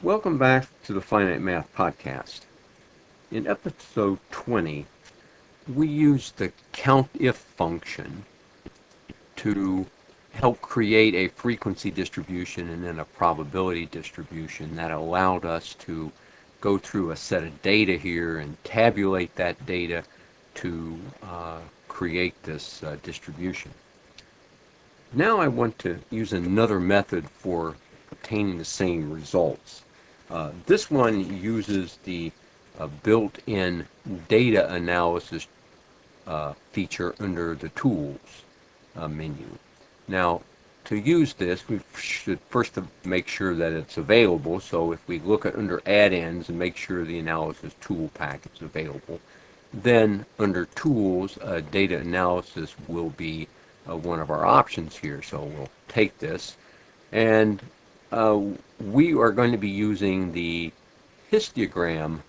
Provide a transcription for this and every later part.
Welcome back to the Finite Math Podcast. In episode 20, we used the COUNTIF function to help create a frequency distribution and then a probability distribution that allowed us to go through a set of data here and tabulate that data to create this distribution. Now I want to use another method for obtaining the same results. This one uses the built-in data analysis feature under the Tools menu. Now, to use this, we should first make sure that it's available. So if we look at under add-ins and make sure the analysis tool package is available, then under Tools, data analysis will be one of our options here. So we'll take this, and we are going to be using the histogram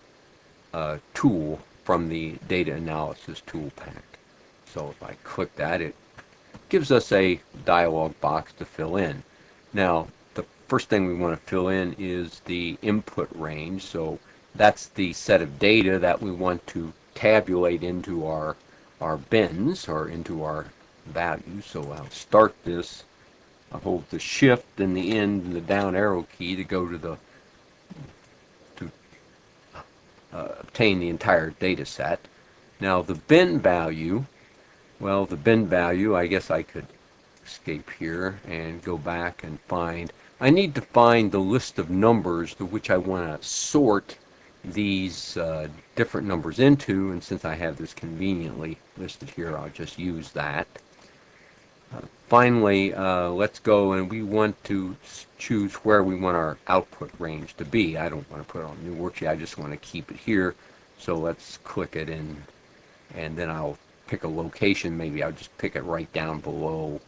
tool from the data analysis tool pack. So if I click that, it gives us a dialog box to fill in. Now, the first thing we want to fill in is the input range. So that's the set of data that we want to tabulate into our bins or into our values. So I'll start this. I'll hold the shift and the end and the down arrow key to go to obtain the entire data set. Now the bin value, well, the bin value, I guess I could escape here and go back and find. I need to find the list of numbers to which I want to sort these different numbers into, and since I have this conveniently listed here, I'll just use that. Finally, let's go and we want to choose where we want our output range to be. I don't want to put it on a new worksheet, I just want to keep it here. So let's click it in, and then I'll pick a location. Maybe I'll just pick it right down below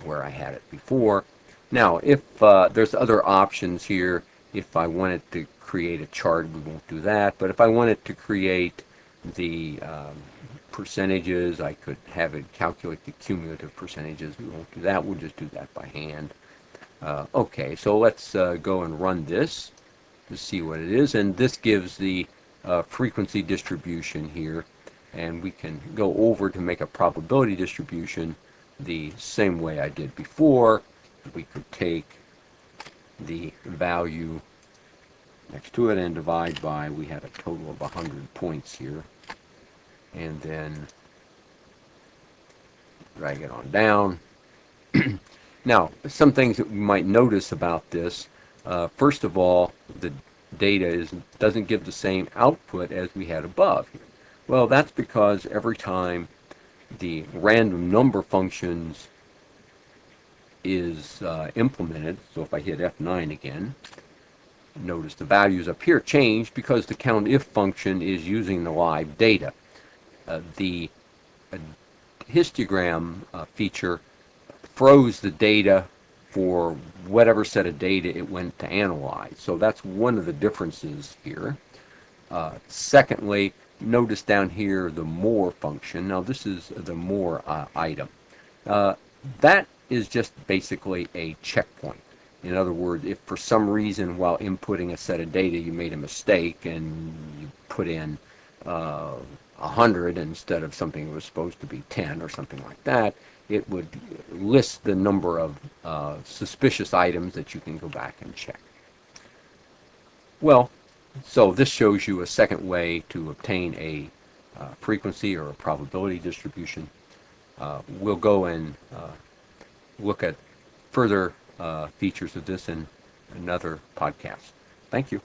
where I had it before. Now, if there's other options here, if I wanted to create a chart, we won't do that. But if I wanted to create the percentages, I could have it calculate the cumulative percentages. We won't do that. We'll just do that by hand. Okay, so let's go and run this to see what it is. And this gives the frequency distribution here. And we can go over to make a probability distribution the same way I did before. We could take the value next to it and divide by, we had a total of 100 points here. And then drag it on down. Now, some things that we might notice about this. First of all, the data doesn't give the same output as we had above here. Well, that's because every time the random number functions is implemented, so if I hit F9 again, notice the values up here change because the COUNTIF function is using the live data. The histogram feature froze the data for whatever set of data it went to analyze. So that's one of the differences here. Secondly, notice down here the more function. Now this is the more item. That is just basically a checkpoint. In other words, if for some reason while inputting a set of data you made a mistake and you put in 100 instead of something that was supposed to be 10 or something like that, it would list the number of suspicious items that you can go back and check. Well, so this shows you a second way to obtain a frequency or a probability distribution. We'll go and look at further features of this in another podcast. Thank you.